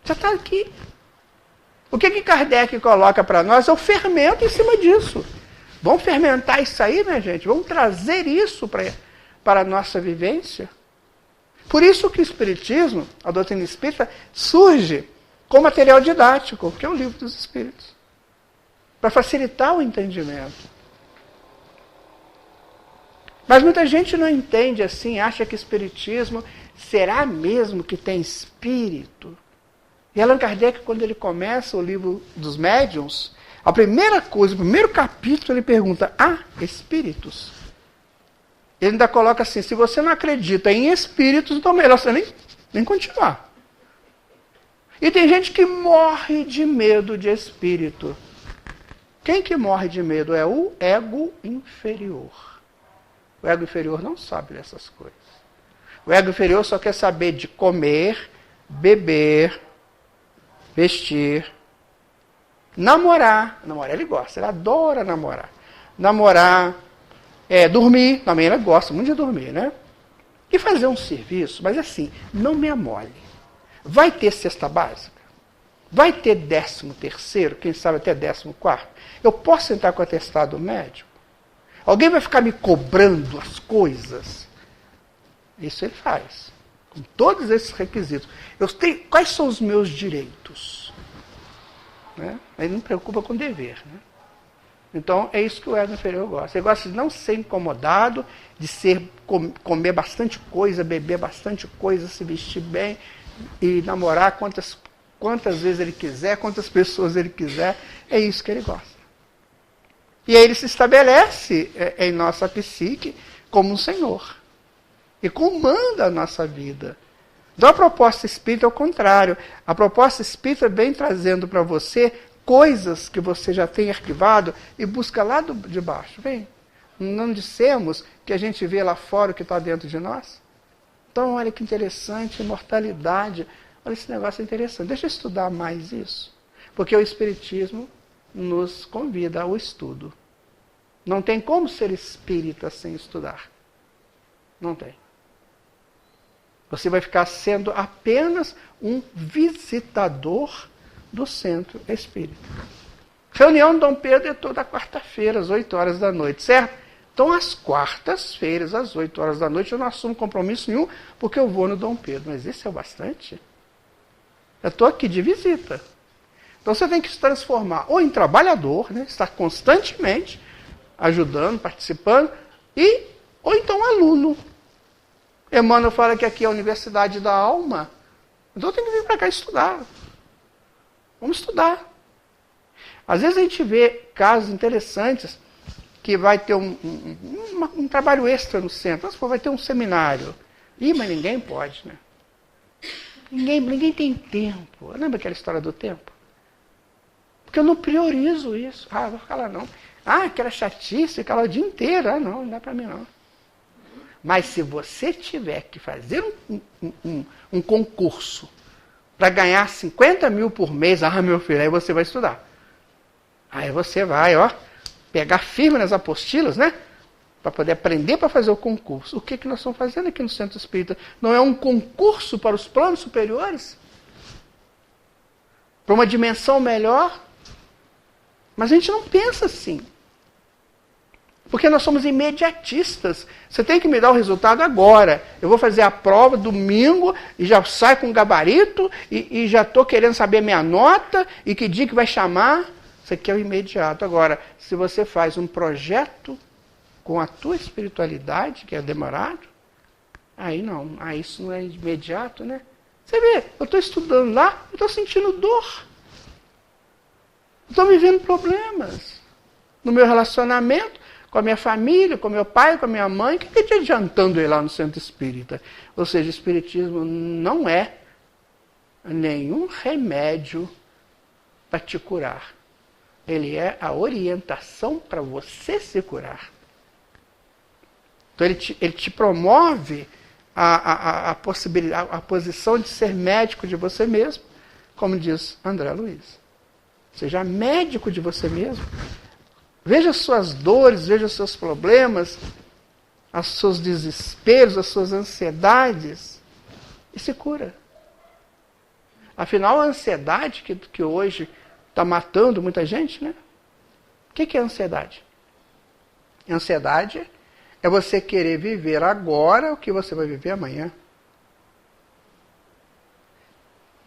Já está aqui. O que Kardec coloca para nós é o fermento em cima disso. Vamos fermentar isso aí, minha gente? Vamos trazer isso para a nossa vivência? Por isso que o Espiritismo, a doutrina espírita, surge com material didático, que é o Livro dos Espíritos, para facilitar o entendimento. Mas muita gente não entende assim, acha que Espiritismo será mesmo que tem espírito? E Allan Kardec, quando ele começa o Livro dos Médiuns, a primeira coisa, o primeiro capítulo, ele pergunta: há espíritos? Ele ainda coloca assim: se você não acredita em espíritos, então melhor você nem continuar. E tem gente que morre de medo de espírito. Quem que morre de medo é o ego inferior. O ego inferior não sabe dessas coisas. O ego inferior só quer saber de comer, beber, vestir, namorar. Namorar ele gosta, ele adora namorar. Namorar, dormir, também ele gosta muito de dormir, né? E fazer um serviço, mas assim, não me amole. Vai ter cesta básica? Vai ter 13º, quem sabe até 14º? Eu posso entrar com atestado médico? Alguém vai ficar me cobrando as coisas? Isso ele faz. Com todos esses requisitos. Quais são os meus direitos? Né? Ele não preocupa com dever. Né? Então, é isso que o ego inferior gosta. Ele gosta de não ser incomodado, de comer bastante coisa, beber bastante coisa, se vestir bem e namorar quantas vezes ele quiser, quantas pessoas ele quiser. É isso que ele gosta. E aí ele se estabelece em nossa psique como um senhor. E comanda a nossa vida. Então a proposta espírita é o contrário. A proposta espírita vem trazendo para você coisas que você já tem arquivado e busca lá de baixo. Vem. Não dissemos que a gente vê lá fora o que está dentro de nós? Então olha que interessante, imortalidade. Olha, esse negócio é interessante. Deixa eu estudar mais isso. Porque o Espiritismo nos convida ao estudo. Não tem como ser espírita sem estudar. Não tem. Você vai ficar sendo apenas um visitador do centro espírita. Reunião de Dom Pedro é toda quarta-feira, às 8 horas da noite, certo? Então, às quartas-feiras, às 8 horas da noite, eu não assumo compromisso nenhum, porque eu vou no Dom Pedro. Mas isso é o bastante? Eu estou aqui de visita. Então, você tem que se transformar ou em trabalhador, né? Estar constantemente ajudando, participando, ou então aluno. Emmanuel fala que aqui é a Universidade da Alma. Então eu tenho que vir para cá estudar. Vamos estudar. Às vezes a gente vê casos interessantes que vai ter um trabalho extra no centro. Mas vai ter um seminário. Mas ninguém pode, né? Ninguém tem tempo. Lembra aquela história do tempo? Porque eu não priorizo isso. Vou ficar lá não. Aquela chatice, ficar lá o dia inteiro. Não dá para mim não. Mas se você tiver que fazer um concurso para ganhar 50 mil por mês, meu filho, aí você vai estudar. Aí você vai, pegar firme nas apostilas, né? Para poder aprender para fazer o concurso. O que nós estamos fazendo aqui no Centro Espírita? Não é um concurso para os planos superiores? Para uma dimensão melhor? Mas a gente não pensa assim. Porque nós somos imediatistas. Você tem que me dar o resultado agora. Eu vou fazer a prova domingo e já saio com gabarito e já estou querendo saber minha nota e que dia que vai chamar. Isso aqui é o imediato. Agora, se você faz um projeto com a tua espiritualidade, que é demorado, aí não. Isso não é imediato, né? Você vê, eu estou estudando lá, eu estou sentindo dor. Estou vivendo problemas no meu relacionamento, com a minha família, com meu pai, com a minha mãe. O que está adiantando ir lá no centro espírita? Ou seja, o espiritismo não é nenhum remédio para te curar. Ele é a orientação para você se curar. Então ele te promove a possibilidade, a posição de ser médico de você mesmo, como diz André Luiz. Seja médico de você mesmo. Veja as suas dores, veja os seus problemas, os seus desesperos, as suas ansiedades e se cura. Afinal, a ansiedade que hoje está matando muita gente, né? O que é ansiedade? Ansiedade é você querer viver agora o que você vai viver amanhã.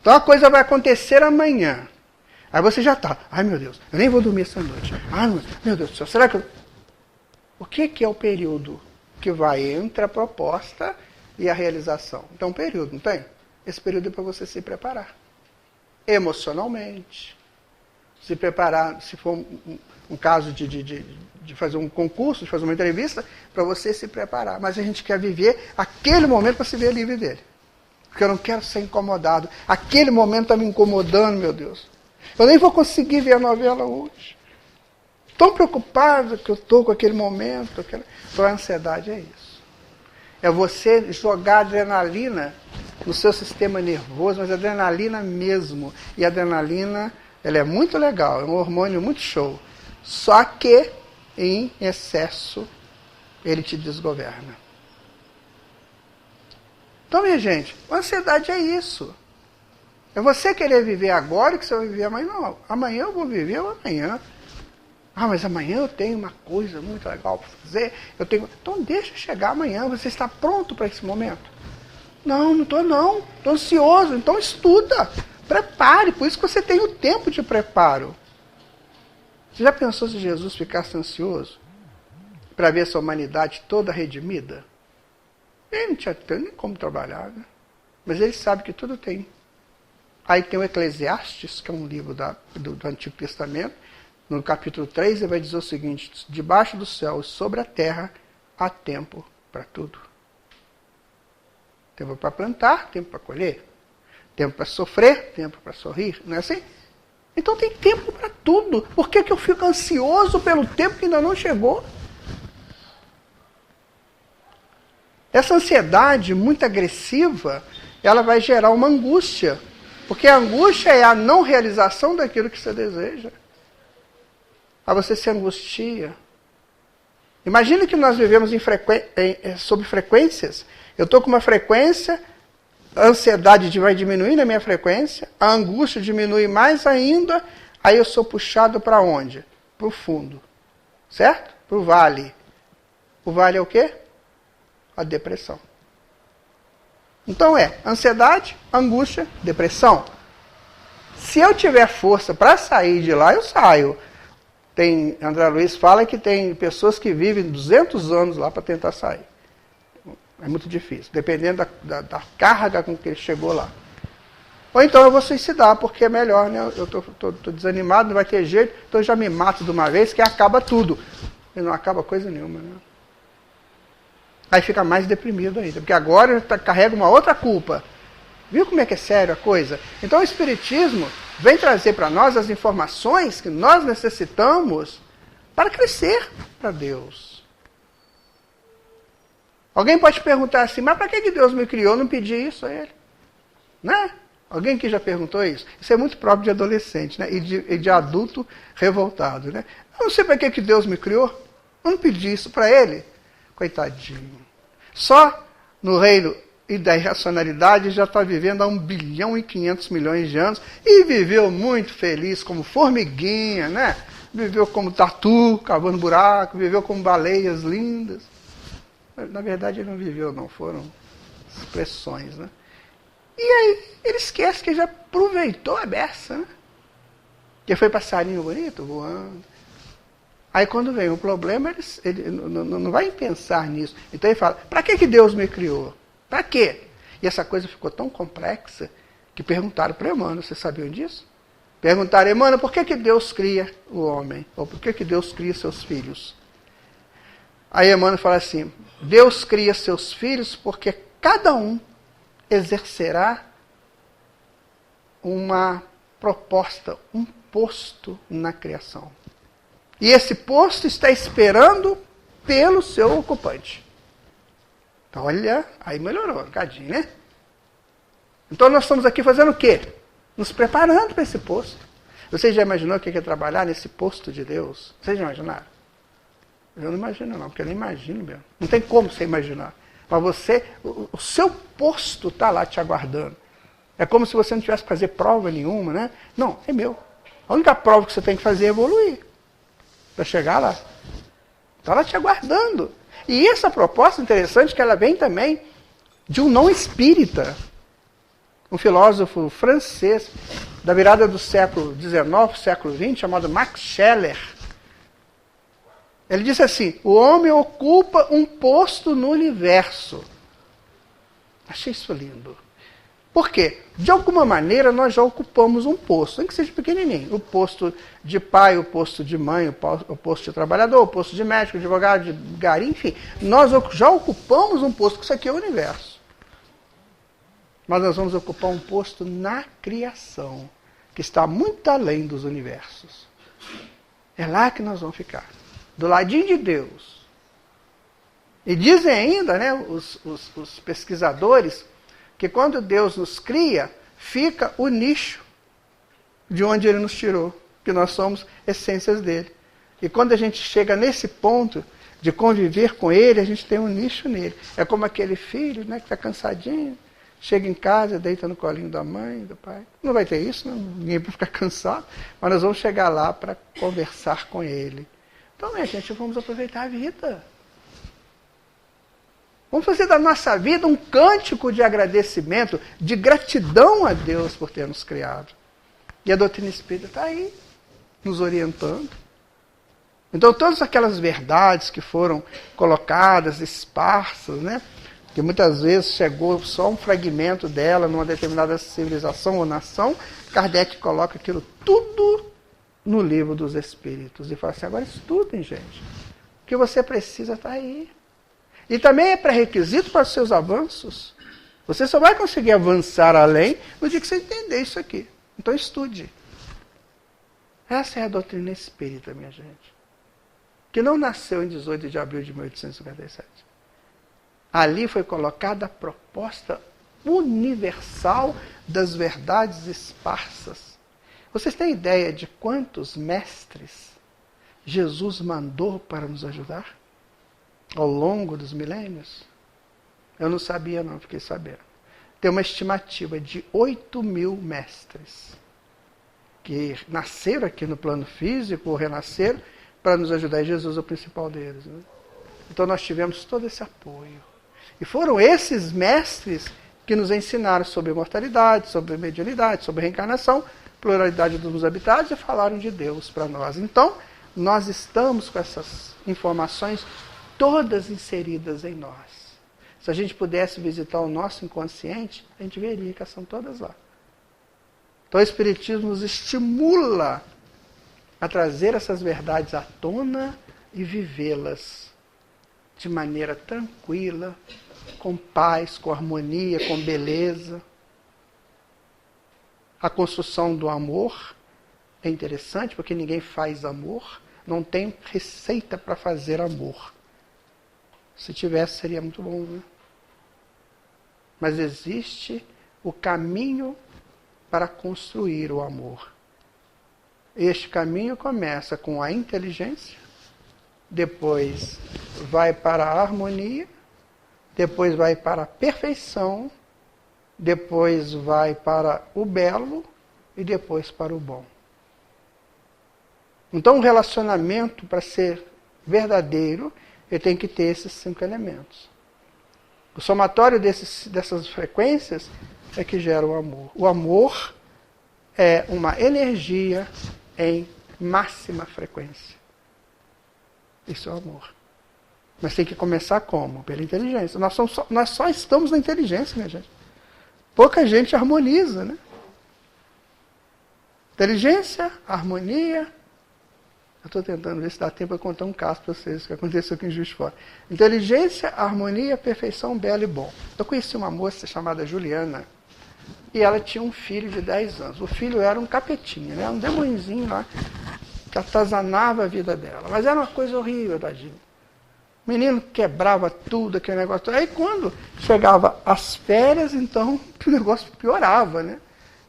Então a coisa vai acontecer amanhã. Aí você já está, ai meu Deus, eu nem vou dormir essa noite. Ai meu Deus do céu, será que eu... O que é o período que vai entre a proposta e a realização? Então um período, não tem? Esse período é para você se preparar. Emocionalmente. Se preparar, se for um caso de fazer um concurso, de fazer uma entrevista, para você se preparar. Mas a gente quer viver aquele momento para se ver livre dele. Porque eu não quero ser incomodado. Aquele momento está me incomodando, meu Deus. Eu nem vou conseguir ver a novela hoje. Tão preocupado que eu estou com aquele momento. Então a ansiedade é isso. É você jogar adrenalina no seu sistema nervoso, mas adrenalina mesmo. E a adrenalina, ela é muito legal, é um hormônio muito show. Só que, em excesso, ele te desgoverna. Então, minha gente, a ansiedade é isso. É você querer viver agora que você vai viver amanhã. Não, amanhã eu vou viver amanhã. Ah, mas amanhã eu tenho uma coisa muito legal para fazer. Então deixa chegar amanhã, você está pronto para esse momento? Não estou não. Estou ansioso, então estuda. Prepare, por isso que você tem o tempo de preparo. Você já pensou se Jesus ficasse ansioso para ver essa humanidade toda redimida? Ele não tinha nem como trabalhar, né? Mas ele sabe que tudo tem. Aí tem o Eclesiastes, que é um livro do Antigo Testamento. No capítulo 3 ele vai dizer o seguinte: debaixo do céu e sobre a terra há tempo para tudo. Tempo para plantar, tempo para colher. Tempo para sofrer, tempo para sorrir. Não é assim? Então tem tempo para tudo. Por que eu fico ansioso pelo tempo que ainda não chegou? Essa ansiedade muito agressiva, ela vai gerar uma angústia. Porque a angústia é a não realização daquilo que você deseja. Aí você se angustia. Imagina que nós vivemos sob frequências. Eu estou com uma frequência, a ansiedade vai diminuindo a minha frequência, a angústia diminui mais ainda, aí eu sou puxado para onde? Para o fundo. Certo? Para o vale. O vale é o quê? A depressão. Então é ansiedade, angústia, depressão. Se eu tiver força para sair de lá, eu saio. André Luiz fala que tem pessoas que vivem 200 anos lá para tentar sair. É muito difícil, dependendo da carga com que ele chegou lá. Ou então eu vou suicidar, porque é melhor, né? Eu estou desanimado, não vai ter jeito, então eu já me mato de uma vez, que acaba tudo. E não acaba coisa nenhuma, né? Aí fica mais deprimido ainda, porque agora carrega uma outra culpa. Viu como é que é sério a coisa? Então o Espiritismo vem trazer para nós as informações que nós necessitamos para crescer para Deus. Alguém pode perguntar assim, mas para que Deus me criou? Eu não pedi isso a Ele. Né? Alguém que já perguntou isso? Isso é muito próprio de adolescente, né? e de adulto revoltado. Né? Eu não sei para que Deus me criou. Eu não pedi isso para Ele. Coitadinho. Só no reino e da irracionalidade já está vivendo há 1 bilhão e 500 milhões de anos e viveu muito feliz como formiguinha, né? Viveu como tatu, cavando buraco, viveu como baleias lindas. Na verdade ele não viveu, não, foram expressões, né? E aí ele esquece que já aproveitou a beça, né? Que foi passarinho bonito voando. Aí quando vem um problema, ele não vai pensar nisso. Então ele fala, para que Deus me criou? Para quê? E essa coisa ficou tão complexa que perguntaram para Emmanuel, vocês sabiam disso? Perguntaram, Emmanuel, por que Deus cria o homem? Ou por que Deus cria seus filhos? Aí Emmanuel fala assim, Deus cria seus filhos porque cada um exercerá uma proposta, um posto na criação. E esse posto está esperando pelo seu ocupante. Então, olha, aí melhorou um bocadinho, né? Então nós estamos aqui fazendo o quê? Nos preparando para esse posto. Você já imaginou o que é trabalhar nesse posto de Deus? Vocês já imaginaram? Eu não imagino não, porque eu nem imagino mesmo. Não tem como você imaginar. Mas você, o seu posto está lá te aguardando. É como se você não tivesse que fazer prova nenhuma, né? Não, é meu. A única prova que você tem que fazer é evoluir. Para chegar lá. Está lá te aguardando. E essa proposta interessante que ela vem também de um não espírita. um filósofo francês da virada do século XIX, século XX, chamado Max Scheler. Ele disse assim: o homem ocupa um posto no universo. Achei isso lindo. Por quê? De alguma maneira nós já ocupamos um posto, nem que seja pequenininho. O posto de pai, o posto de mãe, o posto de trabalhador, o posto de médico, de advogado, de gari, enfim. Nós já ocupamos um posto, que isso aqui é o universo. Mas nós vamos ocupar um posto na criação, que está muito além dos universos. É lá que nós vamos ficar, do ladinho de Deus. E dizem ainda, né, os pesquisadores, que quando Deus nos cria, fica o nicho de onde Ele nos tirou, que nós somos essências dele. E quando a gente chega nesse ponto de conviver com Ele, a gente tem um nicho nele. É como aquele filho, né, que está cansadinho, chega em casa, deita no colinho da mãe, do pai. Não vai ter isso, não, ninguém vai ficar cansado, mas nós vamos chegar lá para conversar com Ele. Então, minha gente, vamos aproveitar a vida. Vamos fazer da nossa vida um cântico de agradecimento, de gratidão a Deus por ter nos criado. E a doutrina espírita está aí, nos orientando. Então, todas aquelas verdades que foram colocadas, esparsas, né, que muitas vezes chegou só um fragmento dela numa determinada civilização ou nação, Kardec coloca aquilo tudo no livro dos Espíritos e fala assim: agora estudem, gente. O que você precisa está aí. E também é pré-requisito para os seus avanços. Você só vai conseguir avançar além no dia que você entender isso aqui. Então estude. Essa é a doutrina espírita, minha gente. Que não nasceu em 18 de abril de 1857. Ali foi colocada a proposta universal das verdades esparsas. Vocês têm ideia de quantos mestres Jesus mandou para nos ajudar? Ao longo dos milênios? Eu não sabia, não, fiquei sabendo. Tem uma estimativa de 8.000 mestres que nasceram aqui no plano físico ou renasceram para nos ajudar. E Jesus é o principal deles, né? Então nós tivemos todo esse apoio. E foram esses mestres que nos ensinaram sobre imortalidade, sobre mediunidade, sobre reencarnação, pluralidade dos habitados, e falaram de Deus para nós. Então, nós estamos com essas informações todas inseridas em nós. Se a gente pudesse visitar o nosso inconsciente, a gente veria que elas são todas lá. Então o Espiritismo nos estimula a trazer essas verdades à tona e vivê-las de maneira tranquila, com paz, com harmonia, com beleza. A construção do amor é interessante, porque ninguém faz amor, não tem receita para fazer amor. Se tivesse, seria muito bom, né? Mas existe o caminho para construir o amor. Este caminho começa com a inteligência, depois vai para a harmonia, depois vai para a perfeição, depois vai para o belo e depois para o bom. Então, um relacionamento, para ser verdadeiro, ele tem que ter esses 5 elementos. O somatório dessas frequências é que gera o amor. O amor é uma energia em máxima frequência. Isso é o amor. Mas tem que começar como? Pela inteligência. Nós só estamos na inteligência, minha gente. Pouca gente harmoniza, né? Inteligência, harmonia. Eu estou tentando ver se dá tempo de contar um caso para vocês, que aconteceu aqui em Juiz de Fora. Inteligência, harmonia, perfeição, belo e bom. Eu conheci uma moça chamada Juliana, e ela tinha um filho de 10 anos. O filho era um capetinha, né? Um demôniozinho lá, que atazanava a vida dela. Mas era uma coisa horrível, tadinho. O menino quebrava tudo, aquele negócio. Aí quando chegava as férias, então, o negócio piorava, né?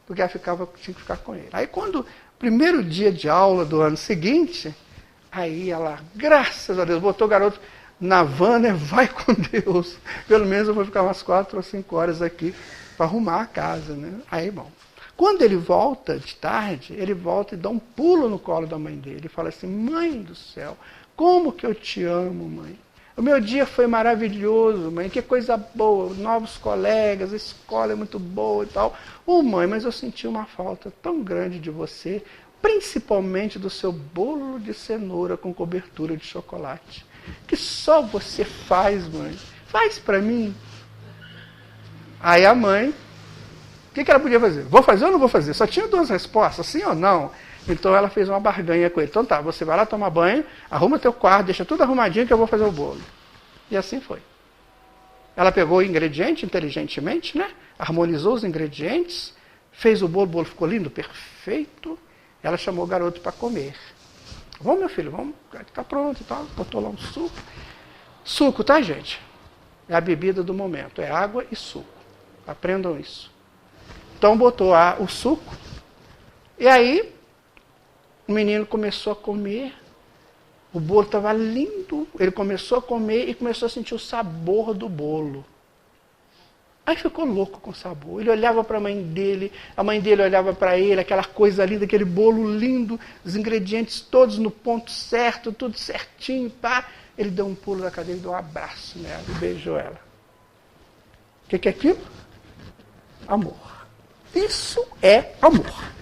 Porque ela tinha que ficar com ele. Aí quando primeiro dia de aula do ano seguinte, aí ela, graças a Deus, botou o garoto na van, né? Vai com Deus. Pelo menos eu vou ficar umas 4 ou 5 horas aqui para arrumar a casa, né? Aí, bom. Quando ele volta de tarde, ele volta e dá um pulo no colo da mãe dele. E fala assim: mãe do céu, como que eu te amo, mãe. O meu dia foi maravilhoso, mãe, que coisa boa, novos colegas, a escola é muito boa e tal. Mãe, mas eu senti uma falta tão grande de você, principalmente do seu bolo de cenoura com cobertura de chocolate, que só você faz, mãe. Faz para mim. Aí a mãe, o que ela podia fazer? Vou fazer ou não vou fazer? Só tinha duas respostas, sim ou não. Então ela fez uma barganha com ele. Então tá, você vai lá tomar banho, arruma teu quarto, deixa tudo arrumadinho que eu vou fazer o bolo. E assim foi. Ela pegou o ingrediente inteligentemente, né? Harmonizou os ingredientes, fez o bolo ficou lindo, perfeito. Ela chamou o garoto para comer. Vamos, meu filho, vamos, tá pronto e tal. Botou lá um suco. Suco, tá, gente? É a bebida do momento, é água e suco. Aprendam isso. Então botou o suco, e aí o menino começou a comer, o bolo estava lindo, ele começou a comer e começou a sentir o sabor do bolo. Aí ficou louco com o sabor. Ele olhava para a mãe dele olhava para ele, aquela coisa linda, aquele bolo lindo, os ingredientes todos no ponto certo, tudo certinho, pá. Ele deu um pulo da cadeira e deu um abraço nela e beijou ela. O que é aquilo? Amor. Isso é amor.